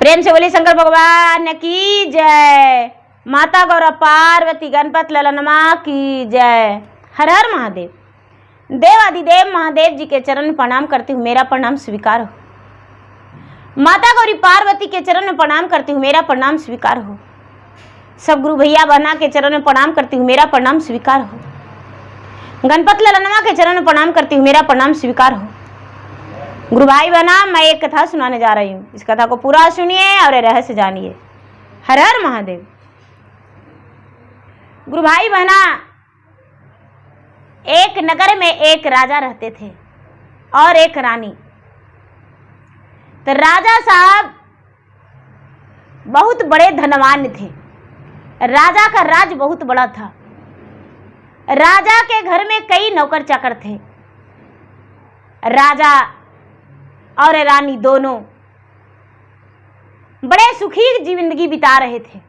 प्रेम से बोली शंकर भगवान की जय। माता गौरा पार्वती गणपत ललनमा की जय। हर हर महादेव। देवादिदेव महादेव जी के चरण में प्रणाम करती हूँ, मेरा प्रणाम स्वीकार हो। माता गौरी पार्वती के चरण में प्रणाम करती हूँ, मेरा प्रणाम स्वीकार हो। सब गुरु भैया बहना के चरण में प्रणाम करती हूँ, मेरा प्रणाम स्वीकार हो। गणपत ललनमा के चरण में प्रणाम करती हूँ, मेरा प्रणाम स्वीकार हो। गुरु भाई बहना, मैं एक कथा सुनाने जा रही हूँ, इस कथा को पूरा सुनिए और रहस्य जानिए। हर हर महादेव। गुरु भाई बहना, एक नगर में एक राजा रहते थे और एक रानी। तो राजा साहब बहुत बड़े धनवान थे। राजा का राज बहुत बड़ा था। राजा के घर में कई नौकर चाकर थे। राजा और रानी दोनों बड़े सुखी जिंदगी बिता रहे थे।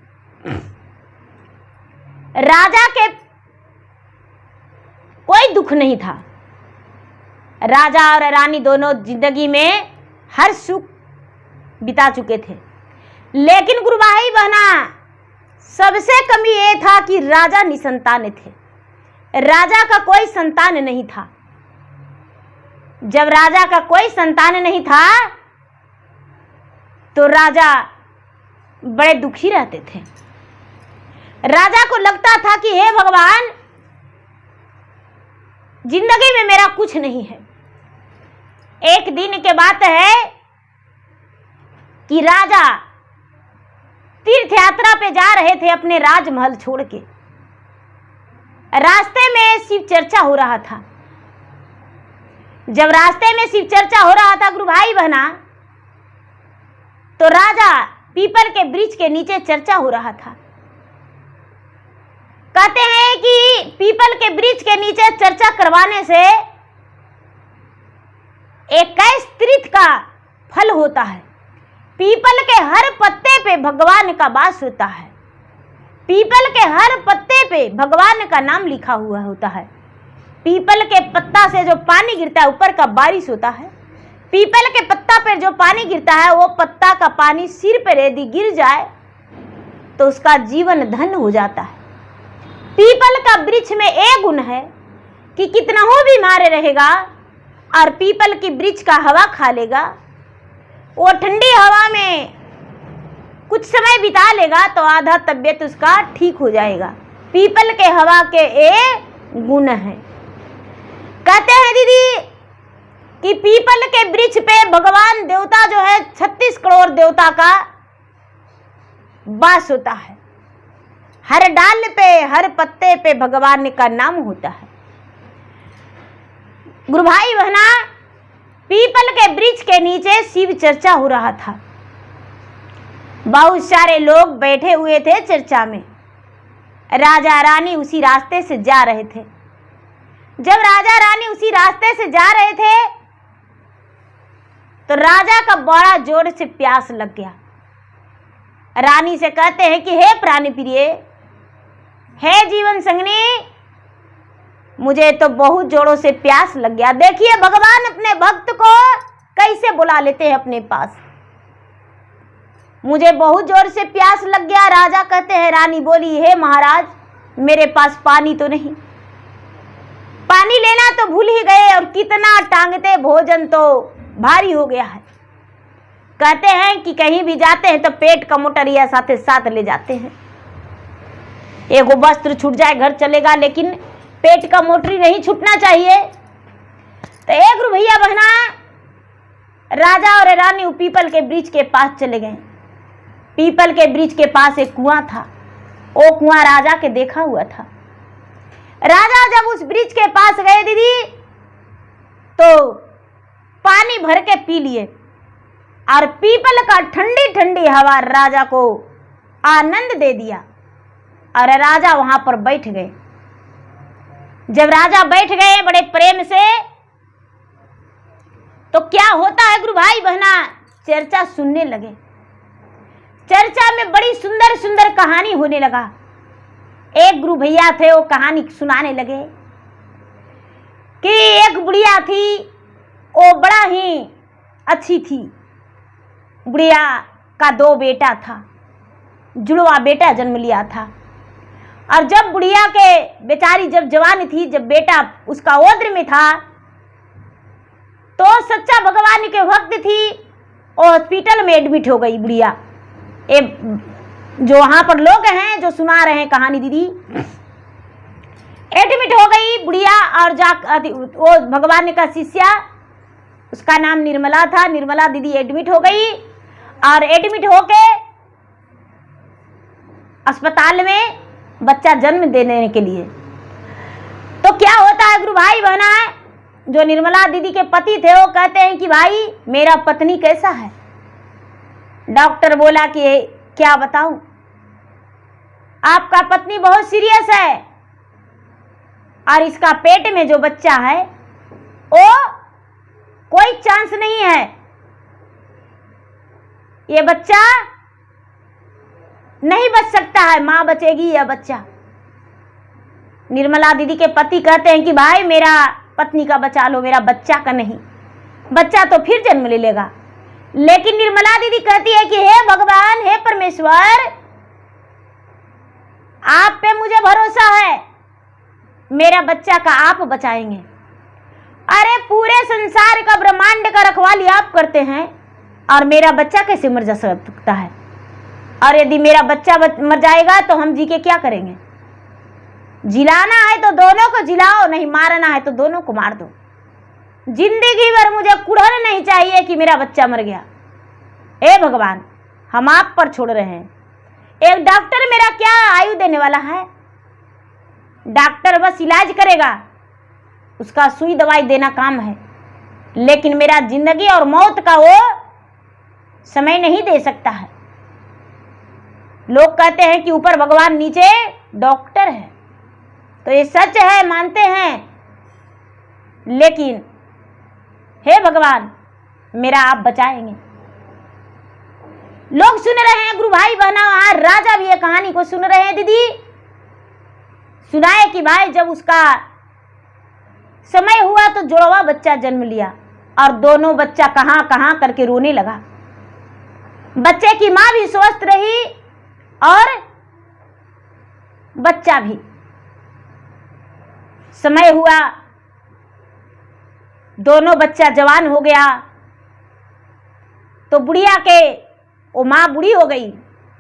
राजा के कोई दुख नहीं था। राजा और रानी दोनों जिंदगी में हर सुख बिता चुके थे। लेकिन गुरु भाई बहना, सबसे कमी ये था कि राजा निसंतान थे। राजा का कोई संतान नहीं था। जब राजा का कोई संतान नहीं था तो राजा बड़े दुखी रहते थे। राजा को लगता था कि हे भगवान, जिंदगी में मेरा कुछ नहीं है। एक दिन की बात है कि राजा तीर्थ यात्रा पे जा रहे थे अपने राजमहल छोड़ के। रास्ते में शिव चर्चा हो रहा था। जब रास्ते में शिव चर्चा हो रहा था गुरु भाई बहना, तो राजा पीपल के वृक्ष के नीचे चर्चा हो रहा था। कहते हैं कि पीपल के वृक्ष के नीचे चर्चा करवाने से 21 तीर्थ का फल होता है। पीपल के हर पत्ते पे भगवान का वास होता है। पीपल के हर पत्ते पे भगवान का नाम लिखा हुआ होता है। पीपल के पत्ता से जो पानी गिरता है ऊपर का बारिश होता है। पीपल के पत्ता पर जो पानी गिरता है वो पत्ता का पानी सिर पर यदि गिर जाए तो उसका जीवन धन्य हो जाता है। पीपल का वृक्ष में एक गुण है कि कितना हो बीमार रहेगा और पीपल की वृक्ष का हवा खा लेगा, वो ठंडी हवा में कुछ समय बिता लेगा तो आधा तबीयत उसका ठीक हो जाएगा। पीपल के हवा के एक गुण है। कहते हैं दीदी कि पीपल के वृक्ष पे भगवान देवता जो है 36 करोड़ देवता का वास होता है। हर डाल पे हर पत्ते पे भगवान का नाम होता है। गुरु भाई बहना, पीपल के वृक्ष के नीचे शिव चर्चा हो रहा था। बहुत सारे लोग बैठे हुए थे चर्चा में। राजा रानी उसी रास्ते से जा रहे थे। जब राजा रानी उसी रास्ते से जा रहे थे तो राजा का बड़ा जोर से प्यास लग गया। रानी से कहते हैं कि हे प्राणी प्रिय, हे जीवन संगनी, मुझे तो बहुत जोरों से प्यास लग गया। देखिए भगवान अपने भक्त को कैसे बुला लेते हैं अपने पास। मुझे बहुत जोर से प्यास लग गया। राजा कहते हैं, रानी बोली, हे महाराज, मेरे पास पानी तो नहीं। पानी लेना तो भूल ही गए और कितना टांगते, भोजन तो भारी हो गया है। कहते हैं कि कहीं भी जाते हैं तो पेट का मोटरिया साथ साथ ले जाते हैं। एक वस्त्र छूट जाए घर चलेगा, लेकिन पेट का मोटरी नहीं छूटना चाहिए। तो एक गुरु भैया बहना, राजा और रानी पीपल के वृक्ष के पास चले गए। पीपल के वृक्ष के पास एक कुआं था। वो कुआं राजा के देखा हुआ था। राजा जब उस वृक्ष के पास गए दीदी, तो पानी भर के पी लिए और पीपल का ठंडी ठंडी हवा राजा को आनंद दे दिया और राजा वहां पर बैठ गए। जब राजा बैठ गए बड़े प्रेम से, तो क्या होता है गुरु भाई बहना, चर्चा सुनने लगे। चर्चा में बड़ी सुंदर सुंदर कहानी होने लगा। एक गुरु भैया थे, वो कहानी सुनाने लगे कि एक बुढ़िया थी, वो बड़ा ही अच्छी थी। बुढ़िया का 2 बेटा था, जुड़वा बेटा जन्म लिया था। और जब बुढ़िया के बेचारी जब जवान थी, जब बेटा उसका ओद्र में था, तो सच्चा भगवान के भक्त थी, और हॉस्पिटल में एडमिट हो गई बुढ़िया। जो वहां पर लोग हैं जो सुना रहे हैं कहानी, दीदी एडमिट हो गई बुढ़िया। और वो भगवान का शिष्या, उसका नाम निर्मला था, निर्मला दीदी एडमिट हो गई। और एडमिट होके अस्पताल में बच्चा जन्म देने के लिए, तो क्या होता है गुरु भाई बहना, जो निर्मला दीदी के पति थे वो कहते हैं कि भाई मेरा पत्नी कैसा है। डॉक्टर बोला कि क्या बताऊं, आपका पत्नी बहुत सीरियस है, और इसका पेट में जो बच्चा है वो कोई चांस नहीं है, ये बच्चा नहीं बच सकता है, मां बचेगी या बच्चा। निर्मला दीदी के पति कहते हैं कि भाई मेरा पत्नी का बचा लो, मेरा बच्चा का नहीं, बच्चा तो फिर जन्म ले लेगा। लेकिन निर्मला दीदी कहती है कि हे भगवान, हे परमेश्वर, आप पे मुझे भरोसा है, मेरा बच्चा का आप बचाएंगे। अरे पूरे संसार का, ब्रह्मांड का रखवाली आप करते हैं, और मेरा बच्चा कैसे मर जा सकता है। और यदि मेरा बच्चा मर जाएगा तो हम जी के क्या करेंगे। जिलाना है तो दोनों को जिलाओ, नहीं मारना है तो दोनों को मार दो। जिंदगी भर मुझे कुड़न नहीं चाहिए कि मेरा बच्चा मर गया। हे भगवान, हम आप पर छोड़ रहे हैं। एक डॉक्टर मेरा क्या आयु देने वाला है, डॉक्टर बस इलाज करेगा, उसका सुई दवाई देना काम है, लेकिन मेरा जिंदगी और मौत का वो समय नहीं दे सकता है। लोग कहते हैं कि ऊपर भगवान नीचे डॉक्टर है, तो ये सच है, मानते हैं, लेकिन हे भगवान मेरा आप बचाएंगे। लोग सुन रहे हैं गुरु भाई बहना, वहां राजा भी ये कहानी को सुन रहे हैं। दीदी सुनाए कि भाई जब उसका समय हुआ तो जुड़वा बच्चा जन्म लिया, और दोनों बच्चा कहां कहां करके रोने लगा। बच्चे की मां भी स्वस्थ रही और बच्चा भी। समय हुआ, दोनों बच्चा जवान हो गया, तो बुढ़िया के वो मां बूढ़ी हो गई,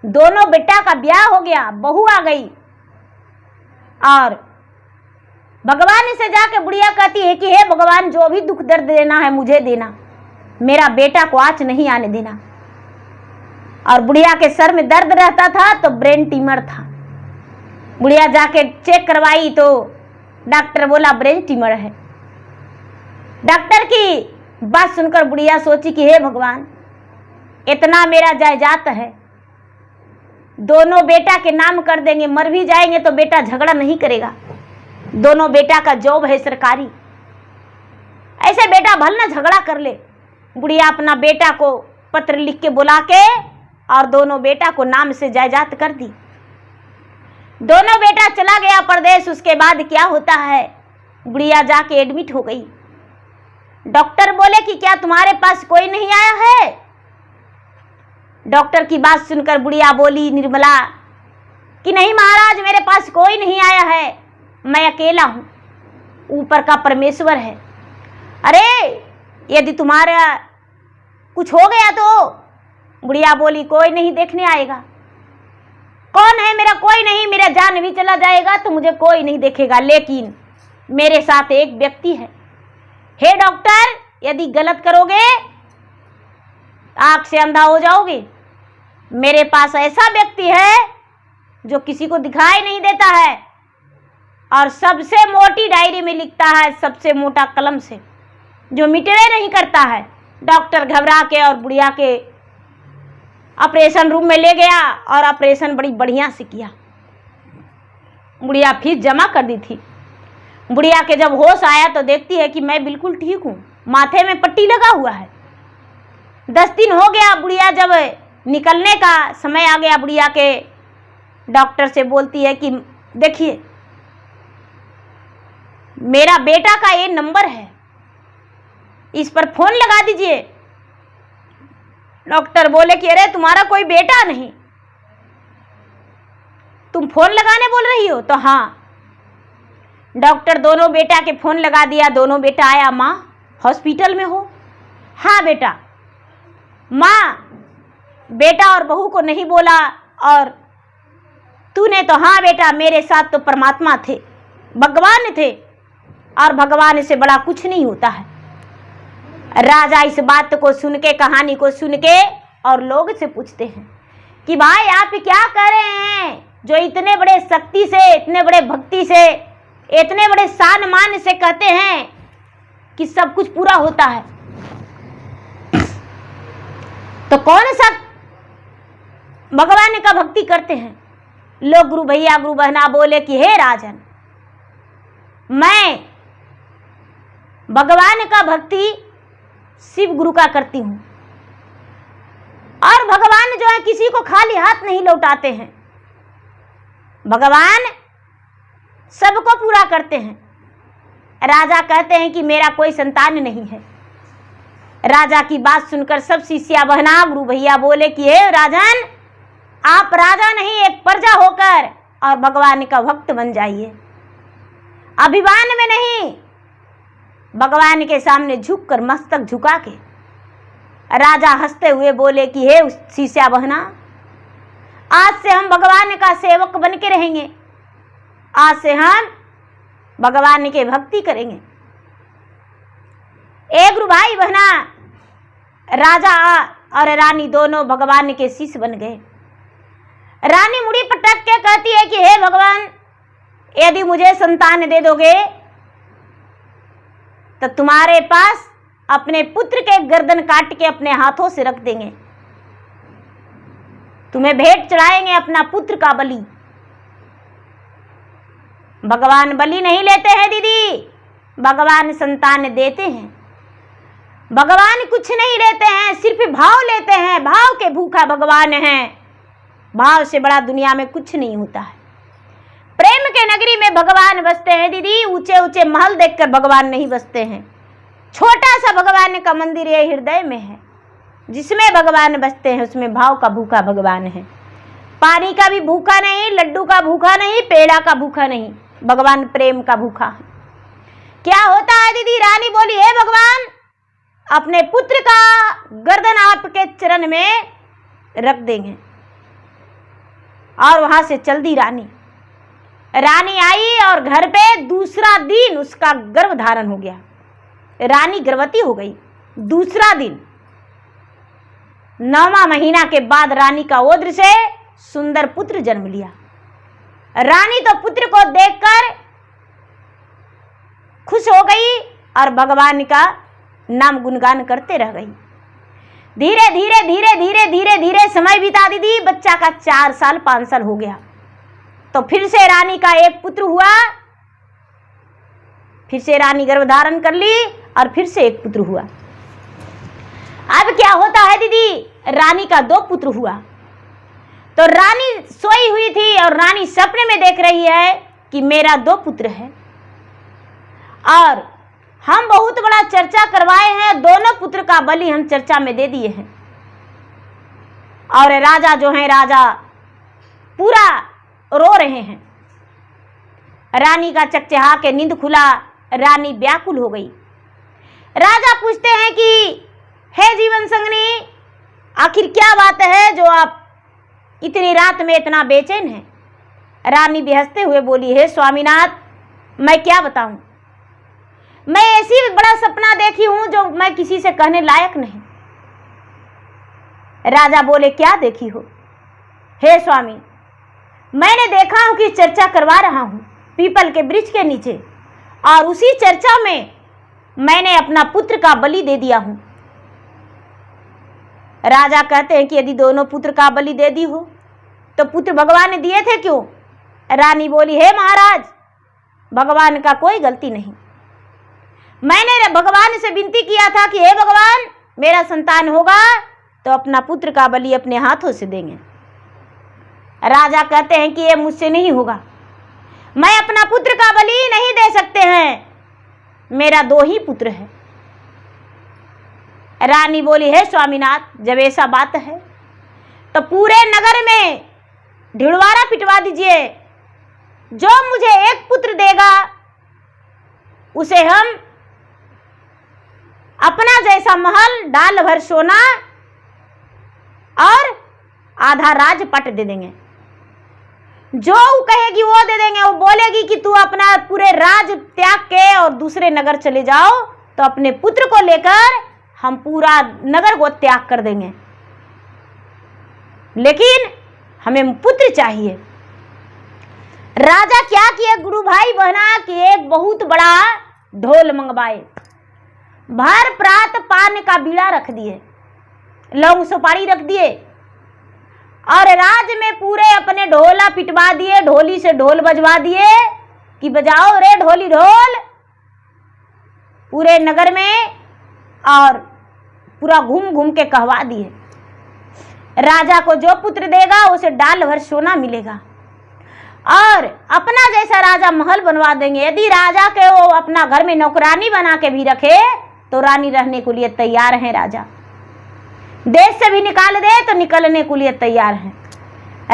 दोनों बेटा का ब्याह हो गया, बहू आ गई, और भगवान से जाके बुढ़िया कहती है कि हे भगवान, जो भी दुख दर्द देना है मुझे देना, मेरा बेटा को आँच नहीं आने देना। और बुढ़िया के सर में दर्द रहता था तो ब्रेन ट्यूमर था। बुढ़िया जाके चेक करवाई तो डॉक्टर बोला ब्रेन ट्यूमर है। डॉक्टर की बात सुनकर बुढ़िया सोची कि हे भगवान, इतना मेरा जायदाद है, दोनों बेटा के नाम कर देंगे, मर भी जाएंगे तो बेटा झगड़ा नहीं करेगा, दोनों बेटा का जॉब है सरकारी, ऐसे बेटा भल ना झगड़ा कर ले। बुढ़िया अपना बेटा को पत्र लिख के बुला के और दोनों बेटा को नाम से जायदाद कर दी। दोनों बेटा चला गया परदेश। उसके बाद क्या होता है, बुढ़िया जाके एडमिट हो गई। डॉक्टर बोले कि क्या तुम्हारे पास कोई नहीं आया है। डॉक्टर की बात सुनकर बुढ़िया बोली निर्मला कि नहीं महाराज, मेरे पास कोई नहीं आया है, मैं अकेला हूं, ऊपर का परमेश्वर है। अरे यदि तुम्हारा कुछ हो गया तो। बुढ़िया बोली कोई नहीं देखने आएगा। कौन है, मेरा कोई नहीं, मेरा जान भी चला जाएगा तो मुझे कोई नहीं देखेगा, लेकिन मेरे साथ एक व्यक्ति है। हे डॉक्टर, यदि गलत करोगे आंख से अंधा हो जाओगे। मेरे पास ऐसा व्यक्ति है जो किसी को दिखाई नहीं देता है और सबसे मोटी डायरी में लिखता है, सबसे मोटा कलम से, जो मिटने नहीं करता है। डॉक्टर घबरा के और बुढ़िया के ऑपरेशन रूम में ले गया और ऑपरेशन बड़ी बढ़िया से किया। बुढ़िया फीस जमा कर दी थी। बुढ़िया के जब होश आया तो देखती है कि मैं बिल्कुल ठीक हूँ, माथे में पट्टी लगा हुआ है। 10 दिन हो गया। बुढ़िया जब निकलने का समय आ गया, बुढ़िया के डॉक्टर से बोलती है कि देखिए मेरा बेटा का ये नंबर है, इस पर फोन लगा दीजिए। डॉक्टर बोले कि अरे तुम्हारा कोई बेटा नहीं, तुम फोन लगाने बोल रही हो? तो हाँ। डॉक्टर दोनों बेटा के फोन लगा दिया, दोनों बेटा आया। माँ हॉस्पिटल में हो? हाँ बेटा। माँ बेटा और बहू को नहीं बोला, और तूने तो हाँ बेटा, मेरे साथ तो परमात्मा थे, भगवान थे, और भगवान से बड़ा कुछ नहीं होता है। राजा इस बात को सुन के, कहानी को सुन के, और लोग से पूछते हैं कि भाई आप क्या कर रहे हैं जो इतने बड़े शक्ति से, इतने बड़े भक्ति से, इतने बड़े सान मान से कहते हैं कि सब कुछ पूरा होता है। तो कौन सा भगवान का भक्ति करते हैं? लोग गुरु भैया गुरु बहना बोले कि हे राजन, मैं भगवान का भक्ति शिव गुरु का करती हूं, और भगवान जो है किसी को खाली हाथ नहीं लौटाते हैं, भगवान सबको पूरा करते हैं। राजा कहते हैं कि मेरा कोई संतान नहीं है। राजा की बात सुनकर सब शिष्या बहना गुरु भैया बोले कि हे राजन, आप राजा नहीं, एक प्रजा होकर और भगवान का भक्त बन जाइए। अभिमान में नहीं, भगवान के सामने झुककर, मस्तक झुका के। राजा हंसते हुए बोले कि हे शिष्या बहना, आज से हम भगवान का सेवक बन के रहेंगे, आज से हम भगवान के भक्ति करेंगे। एक गुरु भाई बहना, राजा और रानी दोनों भगवान के शिष्य बन गए। रानी मुड़ी पटक के कहती है कि हे भगवान, यदि मुझे संतान दे दोगे तो तुम्हारे पास अपने पुत्र के गर्दन काट के अपने हाथों से रख देंगे, तुम्हें भेंट चढ़ाएंगे अपना पुत्र का बलि। भगवान बलि नहीं लेते हैं दीदी, भगवान संतान देते हैं। भगवान कुछ नहीं लेते हैं, सिर्फ भाव लेते हैं। भाव के भूखा भगवान है, भाव से बड़ा दुनिया में कुछ नहीं होता है। प्रेम के नगरी में भगवान बसते हैं दीदी, ऊंचे ऊंचे महल देखकर भगवान नहीं बसते हैं। छोटा सा भगवान का मंदिर ये हृदय में है, जिसमें भगवान बसते हैं, उसमें भाव का भूखा भगवान है। पानी का भी भूखा नहीं, लड्डू का भूखा नहीं, पेड़ा का भूखा नहीं, भगवान प्रेम का भूखा है। क्या होता है दीदी? रानी बोली हे भगवान, अपने पुत्र का गर्दन आपके चरण में रख देंगे। और वहां से चल दी रानी। रानी आई और घर पे दूसरा दिन उसका गर्भ धारण हो गया। रानी गर्भवती हो गई। दूसरा दिन 9वां महीना के बाद रानी का ओद्र से सुंदर पुत्र जन्म लिया। रानी तो पुत्र को देखकर खुश हो गई और भगवान का नाम गुणगान करते रह गई। धीरे धीरे धीरे धीरे धीरे धीरे समय बीता दीदी। बच्चा का 4 साल 5 साल हो गया तो फिर से रानी का एक पुत्र हुआ। फिर से रानी गर्भ धारण कर ली और फिर से एक पुत्र हुआ। अब क्या होता है दीदी? रानी का 2 पुत्र हुआ। तो रानी सोई हुई थी और रानी सपने में देख रही है कि मेरा 2 पुत्र है और हम बहुत बड़ा चर्चा करवाए हैं, दोनों पुत्र का बलि हम चर्चा में दे दिए हैं। और राजा जो है, राजा पूरा रो रहे हैं। रानी का चकचहा के नींद खुला, रानी व्याकुल हो गई। राजा पूछते हैं कि हे जीवन संगनी, आखिर क्या बात है जो आप इतनी रात में इतना बेचैन हैं? रानी भी हंसते हुए बोली, हे स्वामीनाथ, मैं क्या बताऊं, मैं ऐसी बड़ा सपना देखी हूं जो मैं किसी से कहने लायक नहीं। राजा बोले, क्या देखी हो? हे स्वामी, मैंने देखा हूं कि चर्चा करवा रहा हूं पीपल के वृक्ष के नीचे, और उसी चर्चा में मैंने अपना पुत्र का बलि दे दिया हूं। राजा कहते हैं कि यदि दोनों पुत्र का बलि दे दी हो तो पुत्र भगवान ने दिए थे क्यों? रानी बोली, हे महाराज, भगवान का कोई गलती नहीं। मैंने भगवान से विनती किया था कि हे भगवान, मेरा संतान होगा तो अपना पुत्र का बलि अपने हाथों से देंगे। राजा कहते हैं कि ये मुझसे नहीं होगा, मैं अपना पुत्र का बलि नहीं दे सकते हैं, मेरा 2 ही पुत्र है। रानी बोली, हे स्वामीनाथ, जब ऐसा बात है तो पूरे नगर में ढिंढवारा पिटवा दीजिए। जो मुझे एक पुत्र देगा उसे हम अपना जैसा महल, डाल भर सोना और आधा राजपट दे देंगे। जो कहेगी वो दे देंगे। वो बोलेगी कि तू अपना पूरे राज त्याग के और दूसरे नगर चले जाओ, तो अपने पुत्र को लेकर हम पूरा नगर को त्याग कर देंगे, लेकिन हमें पुत्र चाहिए। राजा क्या किए गुरु भाई बहना कि एक बहुत बड़ा ढोल मंगवाए, भर प्रात पान का बीड़ा रख दिए, लौंग सुपारी रख दिए और राज में पूरे अपने ढोला पिटवा दिए, ढोली से ढोल बजवा दिए कि बजाओ रे ढोली ढोल पूरे नगर में, और पूरा घूम घूम के कहवा दिए। राजा को जो पुत्र देगा उसे डाल भर सोना मिलेगा और अपना जैसा राजा महल बनवा देंगे। यदि राजा के वो अपना घर में नौकरानी बना के भी रखे तो रानी रहने के लिए तैयार है। राजा देश से भी निकाल दे तो निकलने के लिए तैयार है।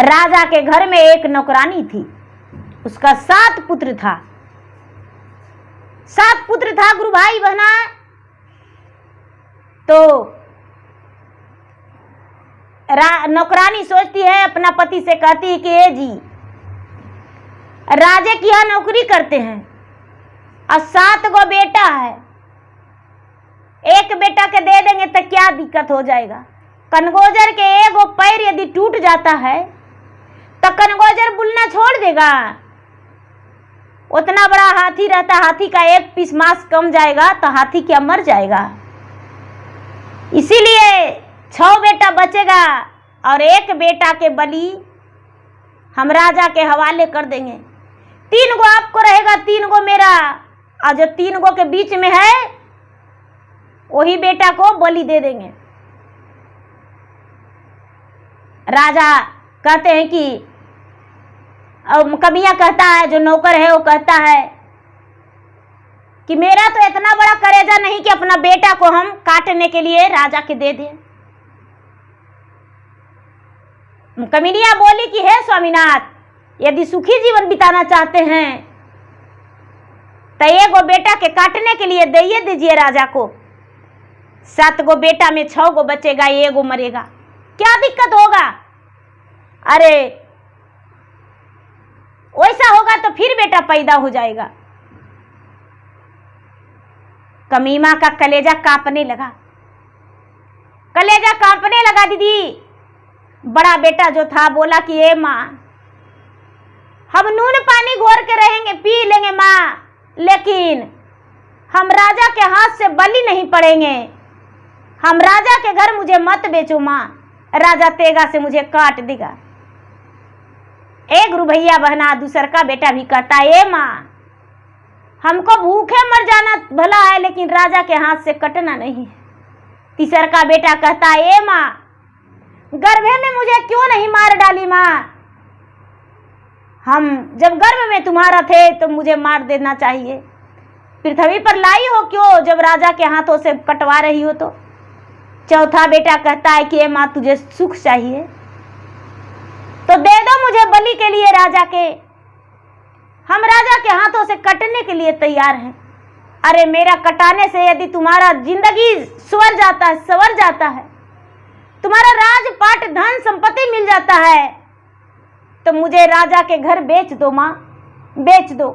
राजा के घर में एक नौकरानी थी, उसका 7 पुत्र था। 7 पुत्र था गुरु भाई बहना। तो नौकरानी सोचती है, अपना पति से कहती है कि ए जी, राजे की यहाँ नौकरी करते हैं और 7 गो बेटा है, एक बेटा के दे देंगे तो क्या दिक्कत हो जाएगा। कनगोजर के एगो पैर यदि टूट जाता है तो कनगोजर बुलना छोड़ देगा। उतना बड़ा हाथी रहता, हाथी का एक पीस मांस कम जाएगा तो हाथी क्या मर जाएगा। इसीलिए 6 बेटा बचेगा और एक बेटा के बलि हम राजा के हवाले कर देंगे। 3 गो आपको रहेगा, 3 गो मेरा, और जो 3 गो के बीच में है वही बेटा को बलि दे देंगे। राजा कहते हैं कि कमियां कहता है, जो नौकर है वो कहता है कि मेरा तो इतना बड़ा करेजा नहीं कि अपना बेटा को हम काटने के लिए राजा के दे दें। कमिनिया बोली कि हे स्वामीनाथ, यदि सुखी जीवन बिताना चाहते हैं तो एगो बेटा के काटने के लिए दे दीजिए राजा को। 7 गो बेटा में 6 गो बचेगा, एगो मरेगा, क्या दिक्कत होगा। अरे वैसा होगा तो फिर बेटा पैदा हो जाएगा। कमीमा का कलेजा कांपने लगा, कलेजा कांपने लगा। दीदी बड़ा बेटा जो था बोला कि ए माँ, हम नून पानी घोर के रहेंगे, पी लेंगे माँ, लेकिन हम राजा के हाथ से बलि नहीं पड़ेंगे। हम राजा के घर मुझे मत बेचो माँ, राजा तेगा से मुझे काट देगा। एक गुरु भैया बहना दूसर का बेटा भी कहता है, ए माँ, हमको भूखे मर जाना भला है लेकिन राजा के हाथ से कटना नहीं है। तीसर का बेटा कहता है, ए माँ, गर्भे में मुझे क्यों नहीं मार डाली माँ, हम जब गर्भ में तुम्हारा थे तो मुझे मार देना चाहिए, पृथ्वी पर लाई हो क्यों जब राजा के हाथों से कटवा रही हो। तो चौथा बेटा कहता है कि माँ तुझे सुख चाहिए तो दे दो मुझे बलि के लिए राजा के, हम राजा के हाथों से कटने के लिए तैयार हैं। अरे मेरा कटाने से यदि तुम्हारा जिंदगी संवर जाता है, तुम्हारा राजपाट धन संपत्ति मिल जाता है, तो मुझे राजा के घर बेच दो माँ, बेच दो।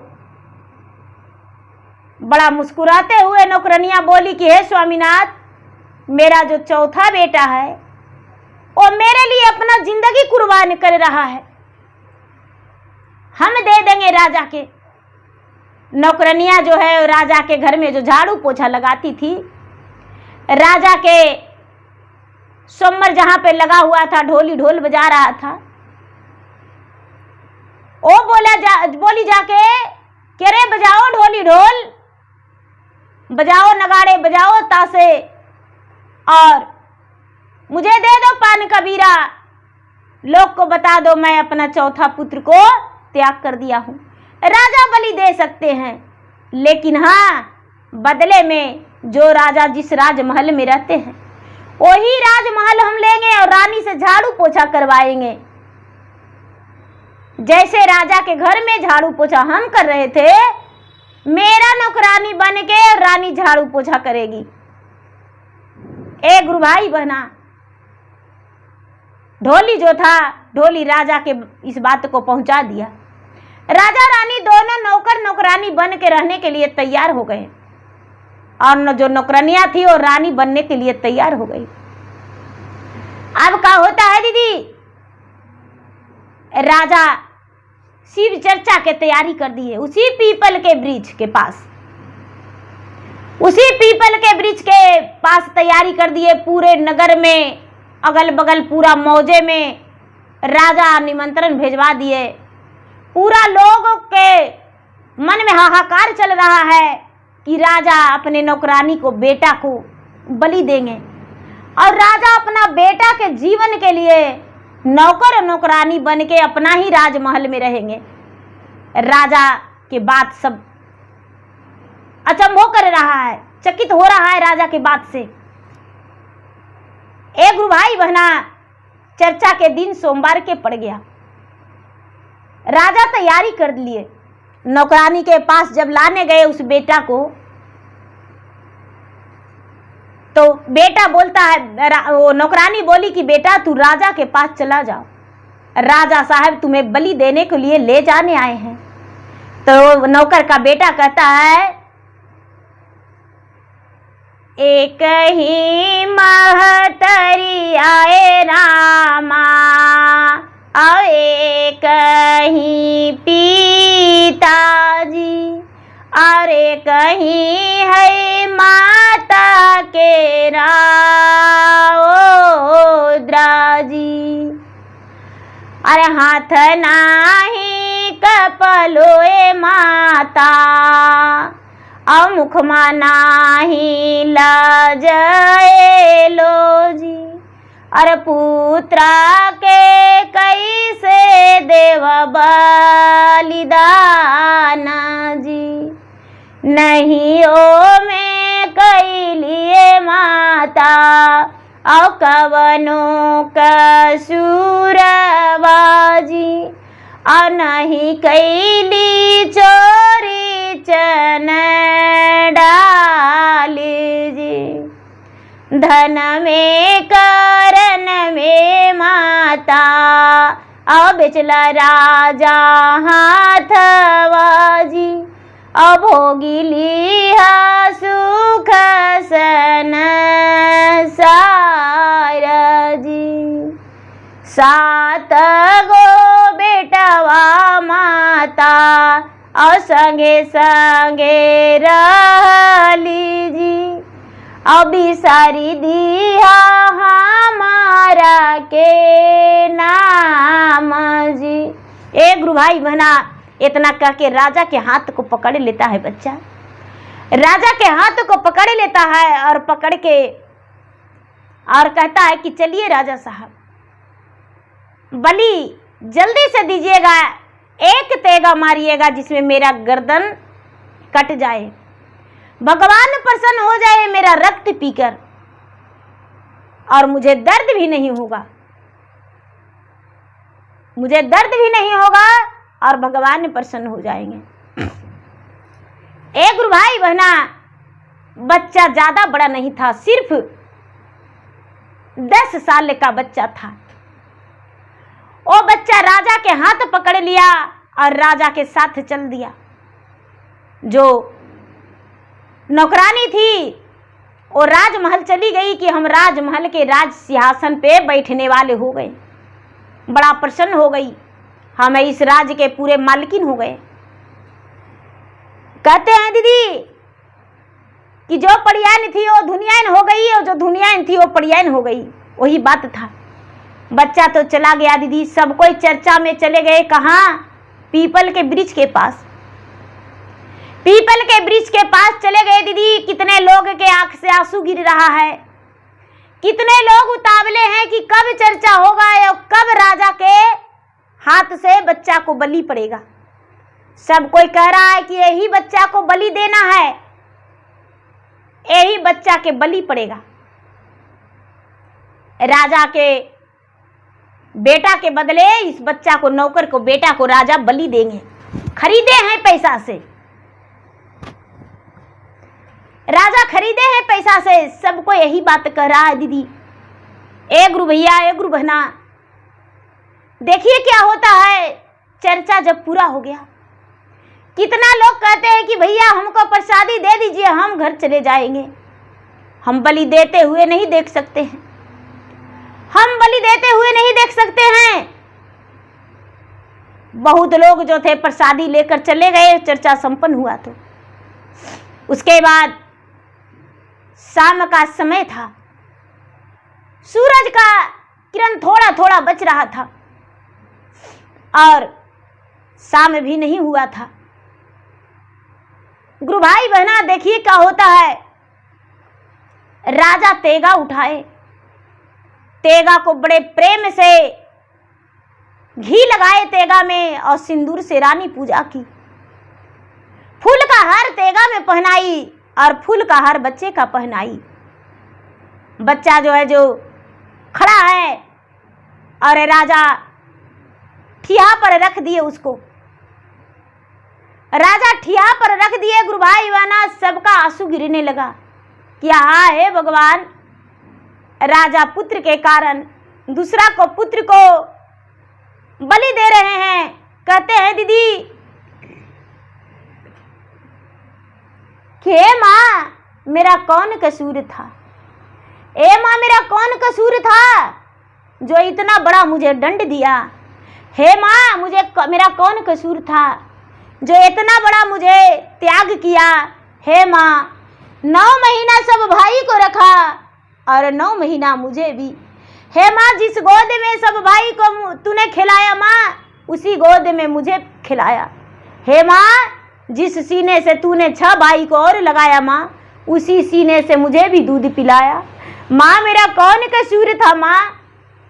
बड़ा मुस्कुराते हुए नौकरनियां बोली कि हे स्वामीनाथ, मेरा जो चौथा बेटा है वो मेरे लिए अपना जिंदगी कुर्बान कर रहा है, हम दे देंगे राजा के। नौकरनियां जो है राजा के घर में जो झाड़ू पोछा लगाती थी, राजा के सोमर जहां पे लगा हुआ था, ढोली ढोल बजा रहा था, वो बोली जाके कि रे बजाओ ढोली ढोल, बजाओ नगाड़े, बजाओ तासे और मुझे दे दो पान का बीरा, लोग को बता दो मैं अपना चौथा पुत्र को त्याग कर दिया हूं। राजा बलि दे सकते हैं, लेकिन हाँ बदले में जो राजा जिस राजमहल में रहते हैं वही राजमहल हम लेंगे और रानी से झाड़ू पोछा करवाएंगे। जैसे राजा के घर में झाड़ू पोछा हम कर रहे थे, मेरा नौकरानी बन के रानी झाड़ू पोछा करेगी। ए गुरु भाई बहना, ढोली जो था, ढोली राजा के इस बात को पहुंचा दिया। राजा रानी दोनों नौकर नौकरानी बन के रहने के लिए तैयार हो गए और जो नौकरानियां थी वो रानी बनने के लिए तैयार हो गई। अब क्या होता है दीदी, राजा शिव चर्चा के तैयारी कर दी है उसी पीपल के वृक्ष के पास, उसी पीपल के वृक्ष के पास तैयारी कर दिए। पूरे नगर में अगल बगल पूरा मौजे में राजा निमंत्रण भेजवा दिए। पूरा लोगों के मन में हाहाकार चल रहा है कि राजा अपने नौकरानी को, बेटा को बलि देंगे और राजा अपना बेटा के जीवन के लिए नौकर और नौकरानी बन के अपना ही राजमहल में रहेंगे। राजा के बात सब अचंभो कर रहा है, चकित हो रहा है राजा के बात से। एक गुरु भाई बहना, चर्चा के दिन सोमवार के पड़ गया। राजा तैयारी कर लिए, नौकरानी के पास जब लाने गए उस बेटा को, तो बेटा बोलता है, वो नौकरानी बोली कि बेटा तू राजा के पास चला जाओ, राजा साहब तुम्हें बलि देने के लिए ले जाने आए हैं। तो नौकर का बेटा कहता है, एक ही महतरी आए रामा और एक ही पिताजी और एक ही है माता के राजी। अरे हाथ नाही कपलोए माता और मुखमा नाही लाजए लोजी। अरे पुत्रा के कैसे देव बलिदाना जी, नहीं ओ में कैलिए माता और कवनो कसूरबाजी और नहीं कैली चोरी चन डाली जी। धन में करन में माता और बेचला राजा हाथवाजी और भोगी लिया सुख सन सारा जी। 7 गो बेटवा माता और संगे संगे रहली जी और बिसारी दिया हमारा के नाम जी। एक गुरु भाई बहना, इतना कह के राजा के हाथ को पकड़ लेता है बच्चा, राजा के हाथ को पकड़ लेता है और पकड़ के और कहता है कि चलिए राजा साहब, बलि जल्दी से दीजिएगा, एक तेगा मारिएगा जिसमें मेरा गर्दन कट जाए, भगवान प्रसन्न हो जाए मेरा रक्त पीकर और मुझे दर्द भी नहीं होगा, मुझे दर्द भी नहीं होगा और भगवान प्रसन्न हो जाएंगे। एक गुरु भाई बहना, बच्चा ज्यादा बड़ा नहीं था, सिर्फ 10 साल का बच्चा था। वो बच्चा राजा के हाथ पकड़ लिया और राजा के साथ चल दिया। जो नौकरानी थी वो राजमहल चली गई कि हम राजमहल के राज सिंहासन पे बैठने वाले हो गए। बड़ा प्रसन्न हो गई, हम इस राज्य के पूरे मालकिन हो गए। कहते हैं दीदी कि जो पड़ियान थी वो धुनियान हो गई और जो धुनियान थी वो पड़ियान हो गई, वही बात था। बच्चा तो चला गया दीदी, सब कोई चर्चा में चले गए। कहाँ? पीपल के वृक्ष के पास। पीपल के वृक्ष के पास चले गए दीदी। कितने लोग के आंख से आंसू गिर रहा है, कितने लोग उतावले हैं कि कब चर्चा होगा और कब राजा के हाथ से बच्चा को बलि पड़ेगा। सब कोई कह रहा है कि यही बच्चा को बलि देना है। यही बच्चा के बलि पड़ेगा। राजा के बेटा के बदले इस बच्चा को, नौकर को, बेटा को राजा बलि देंगे। खरीदे हैं पैसा से, राजा खरीदे हैं पैसा से। सबको यही बात कह रहा है दीदी। ए गुरु भैया, ए गुरु बहना, देखिए क्या होता है। चर्चा जब पूरा हो गया, कितना लोग कहते हैं कि भैया हमको प्रसादी दे दीजिए, हम घर चले जाएंगे, हम बलि देते हुए नहीं देख सकते हैं, हम बलि देते हुए नहीं देख सकते हैं। बहुत लोग जो थे प्रसादी लेकर चले गए। चर्चा संपन्न हुआ तो उसके बाद शाम का समय था, सूरज का किरण थोड़ा थोड़ा बच रहा था और शाम भी नहीं हुआ था। गुरु भाई बहना, देखिए क्या होता है। राजा तेगा उठाए, तेगा को बड़े प्रेम से घी लगाए तेगा में और सिंदूर से रानी पूजा की। फूल का हार तेगा में पहनाई और फूल का हार बच्चे का पहनाई। बच्चा जो है, जो खड़ा है, और राजा ठिया पर रख दिए उसको। राजा ठिया पर रख दिए। गुरु भाई बहना, सबका आंसू गिरने लगा कि हाँ हे भगवान, राजा पुत्र के कारण दूसरा को पुत्र को बलि दे रहे हैं। कहते हैं दीदी कि हे माँ, मेरा कौन कसूर था? ए माँ, मेरा कौन कसूर था जो इतना बड़ा मुझे दंड दिया? हे माँ, मेरा कौन कसूर था जो इतना बड़ा मुझे त्याग किया? हे माँ, 9 महीना सब भाई को रखा और 9 महीना मुझे भी। हे माँ, जिस गोद में सब भाई को तूने खिलाया माँ, उसी गोद में मुझे खिलाया। हे माँ, जिस सीने से तूने 6 भाई को और लगाया माँ, उसी सीने से मुझे भी दूध पिलाया। माँ, मेरा कौन कसूर था माँ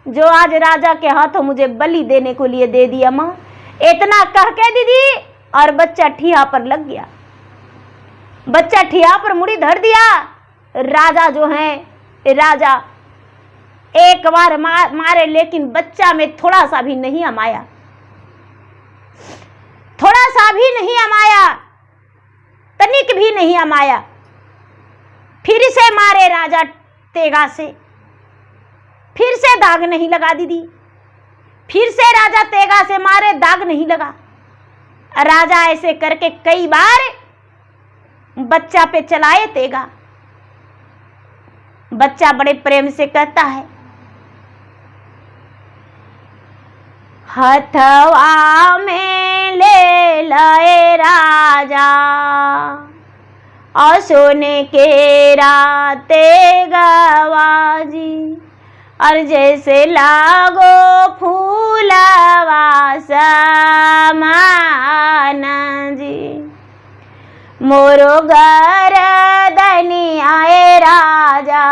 जो आज राजा के हाथों मुझे बलि देने को लिए दे दिया माँ? इतना कह के दीदी, और बच्चा ठिया पर लग गया। बच्चा ठिया पर मुड़ी धर दिया। राजा जो है, राजा एक बार मारे, लेकिन बच्चा में थोड़ा सा भी नहीं अमाया, थोड़ा सा भी नहीं अमाया, तनिक भी नहीं अमाया। फिर से मारे राजा तेगा से, फिर से दाग नहीं लगा दीदी। फिर से राजा तेगा से मारे, दाग नहीं लगा। राजा ऐसे करके कई बार बच्चा पे चलाए तेगा। बच्चा बड़े प्रेम से कहता है, हथवा में ले लाए राजा और सोने के राते गवाजी, और जैसे लागो फूलवा समान जी, मोरो गरदनी आए राजा,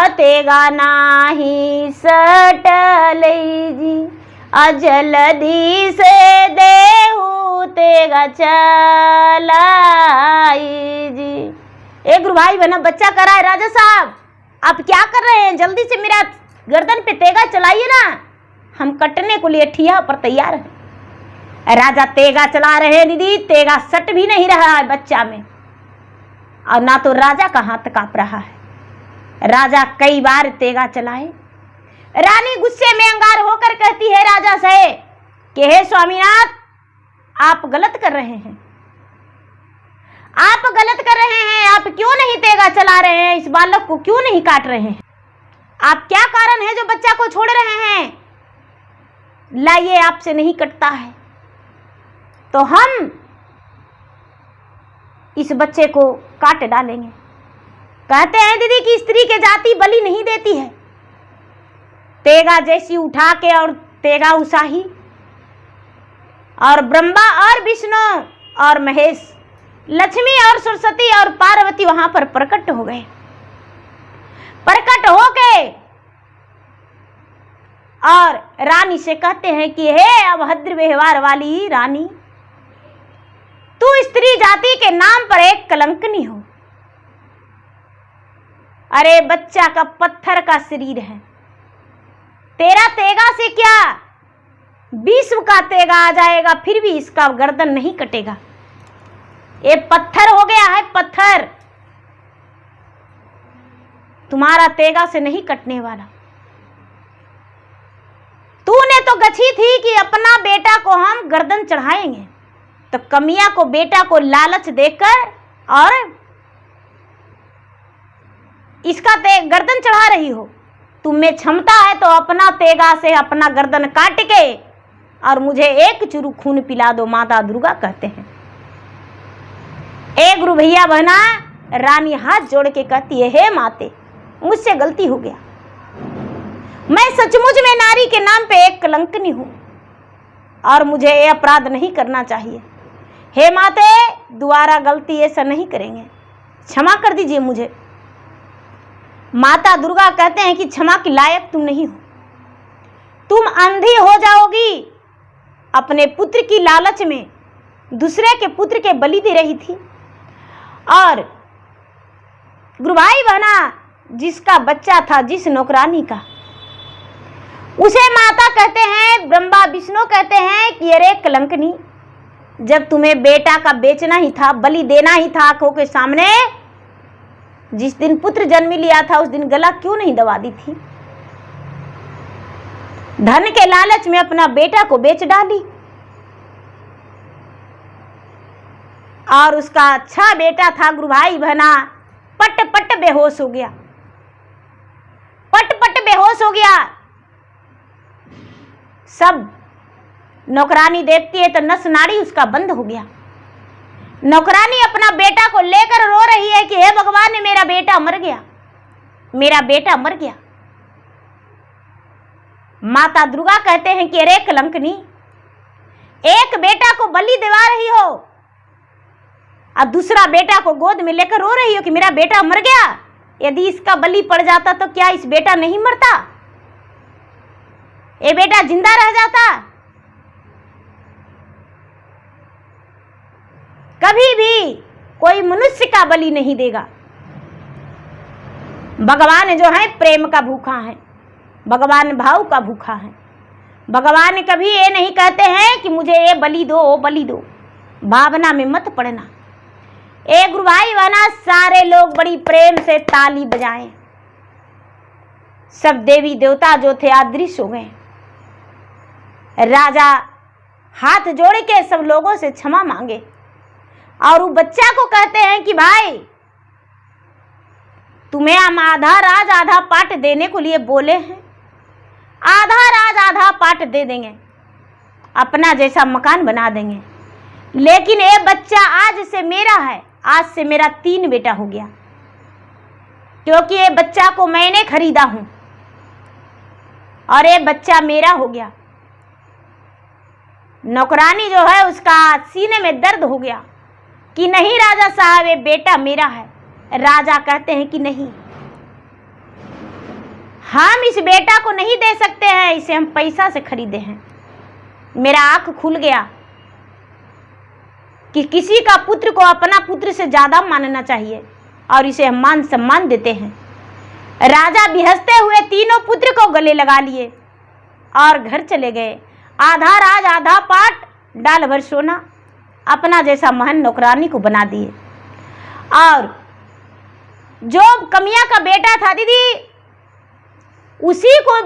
तेगा नाही सटले जी, जल्दी से देहू तेगा चलाई जी। एक गुरु भाई बहना, बच्चा करा है, राजा साहब आप क्या कर रहे हैं? जल्दी से मेरा गर्दन पे तेगा चलाइए ना, हम कटने को लिए ठिया पर तैयार हैं। राजा तेगा चला रहे हैं दीदी। तेगा सट भी नहीं रहा है बच्चा में, और ना तो राजा का हाथ कांप रहा है। राजा कई बार तेगा चलाए। रानी गुस्से में अंगार होकर कहती है राजा से कि हे स्वामीनाथ, आप गलत कर रहे हैं, आप गलत कर रहे हैं। आप क्यों नहीं तेगा चला रहे हैं? इस बालक को क्यों नहीं काट रहे हैं? आप क्या कारण है जो बच्चा को छोड़ रहे हैं? लाइए, आपसे नहीं कटता है तो हम इस बच्चे को काट डालेंगे। कहते हैं दीदी कि स्त्री के जाति बलि नहीं देती है। तेगा जैसी उठा के और तेगा उसाही, और ब्रह्मा और विष्णु और महेश, लक्ष्मी और सरस्वती और पार्वती वहां पर प्रकट हो गए। प्रकट हो गए और रानी से कहते हैं कि हे अभद्र व्यवहार वाली रानी, तू स्त्री जाति के नाम पर एक कलंकनी हो। अरे बच्चा का पत्थर का शरीर है, तेरा तेगा से क्या विश्व का तेगा आ जाएगा, फिर भी इसका गर्दन नहीं कटेगा। ये पत्थर हो गया है, पत्थर, तुम्हारा तेगा से नहीं कटने वाला। तूने तो गछी थी कि अपना बेटा को हम गर्दन चढ़ाएंगे, तो कमिया को बेटा को लालच देकर और इसका गर्दन चढ़ा रही हो। तुम में क्षमता है तो अपना तेगा से अपना गर्दन काट के और मुझे एक चुरु खून पिला दो, माता दुर्गा कहते हैं। एक गुरु भैया बहना रानी हाथ जोड़ के कहती है, हे माते मुझसे गलती हो गया, मैं सचमुच में नारी के नाम पे एक कलंकनी हूं और मुझे ये अपराध नहीं करना चाहिए। हे माते दोबारा गलती ऐसा नहीं करेंगे, क्षमा कर दीजिए मुझे। माता दुर्गा कहते हैं कि क्षमा के लायक तुम नहीं हो, तुम अंधी हो जाओगी। अपने पुत्र की लालच में दूसरे के पुत्र के बलि दे रही थी। और गुरु भाई बहना जिसका बच्चा था, जिस नौकरानी का, उसे माता कहते हैं, ब्रह्मा विष्णु कहते हैं कि अरे कलंकनी, जब तुम्हें बेटा का बेचना ही था, बलि देना ही था आंखों के सामने, जिस दिन पुत्र जन्म लिया था उस दिन गला क्यों नहीं दबा दी थी? धन के लालच में अपना बेटा को बेच डाली और उसका अच्छा बेटा था गुरु भाई बहना पट पट बेहोश हो गया, पट पट बेहोश हो गया। सब नौकरानी देखती है तो नस नाड़ी उसका बंद हो गया। नौकरानी अपना बेटा को लेकर रो रही है कि हे भगवान, मेरा बेटा मर गया, मेरा बेटा मर गया। माता दुर्गा कहते हैं कि अरे कलंकनी, एक बेटा को बलि दिवा रही हो और दूसरा बेटा को गोद में लेकर रो रही हो कि मेरा बेटा मर गया। यदि इसका बलि पड़ जाता तो क्या इस बेटा नहीं मरता? ये बेटा जिंदा रह जाता? कभी भी कोई मनुष्य का बलि नहीं देगा। भगवान जो है प्रेम का भूखा है, भगवान भाव का भूखा है। भगवान कभी ये नहीं कहते हैं कि मुझे ये बलि दो, वो बलि दो। भावना में मत पड़ना। एक गुरु भाई बना सारे लोग बड़ी प्रेम से ताली बजाएं। सब देवी देवता जो थे अदृश्य हो गए। राजा हाथ जोड़ के सब लोगों से क्षमा मांगे और वो बच्चा को कहते हैं कि भाई तुम्हें हम आधा राज आधा पाट देने को लिए बोले हैं, आधा राज आधा पाट दे देंगे, अपना जैसा मकान बना देंगे, लेकिन ये बच्चा आज से मेरा है। आज से मेरा 3 बेटा हो गया, क्योंकि ये बच्चा को मैंने खरीदा हूं और ये बच्चा मेरा हो गया। नौकरानी जो है उसका सीने में दर्द हो गया कि नहीं राजा साहब, ये बेटा मेरा है। राजा कहते हैं कि नहीं, हम इस बेटा को नहीं दे सकते हैं, इसे हम पैसा से खरीदे हैं। मेरा आंख खुल गया कि किसी का पुत्र को अपना पुत्र से ज्यादा मानना चाहिए और इसे हम मान सम्मान देते हैं। राजा भी हंसते हुए तीनों पुत्र को गले लगा लिए और घर चले गए। आधा राज आधा पाट, डाल भर सोना, अपना जैसा महन नौकरानी को बना दिए। और जो कमिया का बेटा था दीदी, उसी को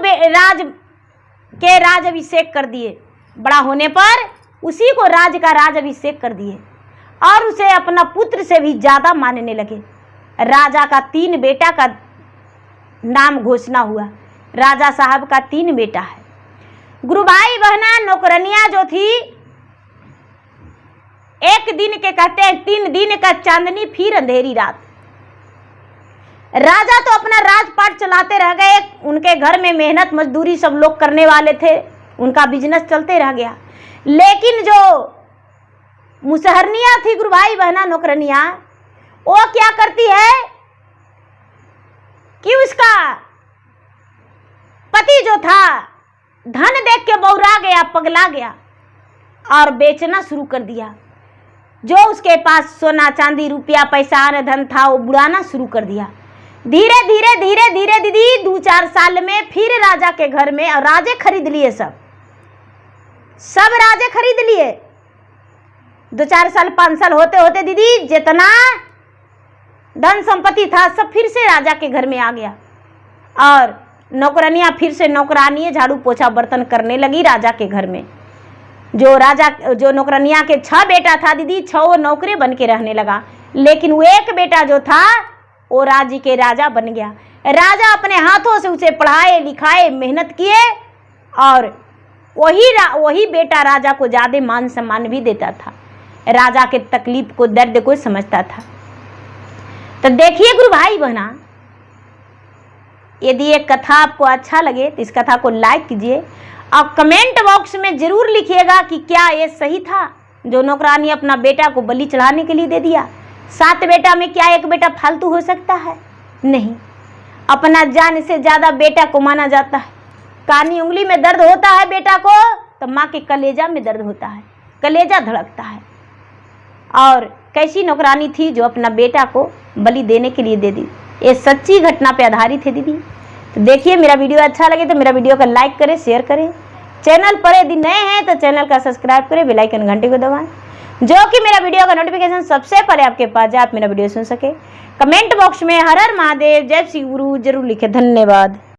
राज अभिषेक कर दिए। बड़ा होने पर उसी को राज का राज अभिषेक कर दिए और उसे अपना पुत्र से भी ज्यादा मानने लगे। राजा का 3 बेटा का नाम घोषणा हुआ। राजा साहब का 3 बेटा है। गुरु भाई बहना नौकरनियां जो थी, एक दिन के कहते हैं 3 दिन का चांदनी फिर अंधेरी रात। राजा तो अपना राजपाट चलाते रह गए। उनके घर में मेहनत मजदूरी सब लोग करने वाले थे, उनका बिजनेस चलते रह गया। लेकिन जो मुसहरनियां थी गुरु भाई बहना नौकरनियां, वो क्या करती है कि उसका पति जो था धन देख के बौरा गया, पगला गया और बेचना शुरू कर दिया। जो उसके पास सोना चांदी रुपया पैसा अन्न धन था वो बुड़ाना शुरू कर दिया। धीरे धीरे धीरे धीरे दीदी 2-4 साल में फिर राजा के घर में और राजे खरीद लिए, सब राजे खरीद लिए। 2-4 साल 5 साल होते होते दीदी जितना धन संपत्ति था सब फिर से राजा के घर में आ गया और नौकरानियां फिर से नौकरानियां झाड़ू पोछा बर्तन करने लगी राजा के घर में। जो नौकरानियां के 6 बेटा था दीदी, 6 नौकरे बन के रहने लगा, लेकिन वो एक बेटा जो था वो राज्य के राजा बन गया। राजा अपने हाथों से उसे पढ़ाए लिखाए मेहनत किए और वही बेटा राजा को ज़्यादा मान सम्मान भी देता था, राजा के तकलीफ को दर्द को समझता था। तो देखिए गुरु भाई बहना, यदि ये कथा आपको अच्छा लगे तो इस कथा को लाइक कीजिए और कमेंट बॉक्स में ज़रूर लिखिएगा कि क्या ये सही था जो नौकरानी अपना बेटा को बलि चढ़ाने के लिए दे दिया। 7 बेटा में क्या एक बेटा फालतू हो सकता है? नहीं, अपना जान से ज़्यादा बेटा को माना जाता है। कानी उंगली में दर्द होता है बेटा को तो माँ के कलेजा में दर्द होता है, कलेजा धड़कता है। और कैसी नौकरानी थी जो अपना बेटा को बलि देने के लिए दे दी, ये सच्ची घटना पे आधारित है दीदी। तो देखिए, मेरा वीडियो अच्छा लगे तो मेरा वीडियो को लाइक करें, शेयर करें। चैनल पर यदि नए हैं तो चैनल का सब्सक्राइब करें, बेल आइकन घंटे को दबाएं, जो कि मेरा वीडियो का नोटिफिकेशन सबसे पहले आपके पास जाए, आप मेरा वीडियो सुन सके। कमेंट बॉक्स में हर हर महादेव, जय श्री गुरु जरूर लिखें। धन्यवाद।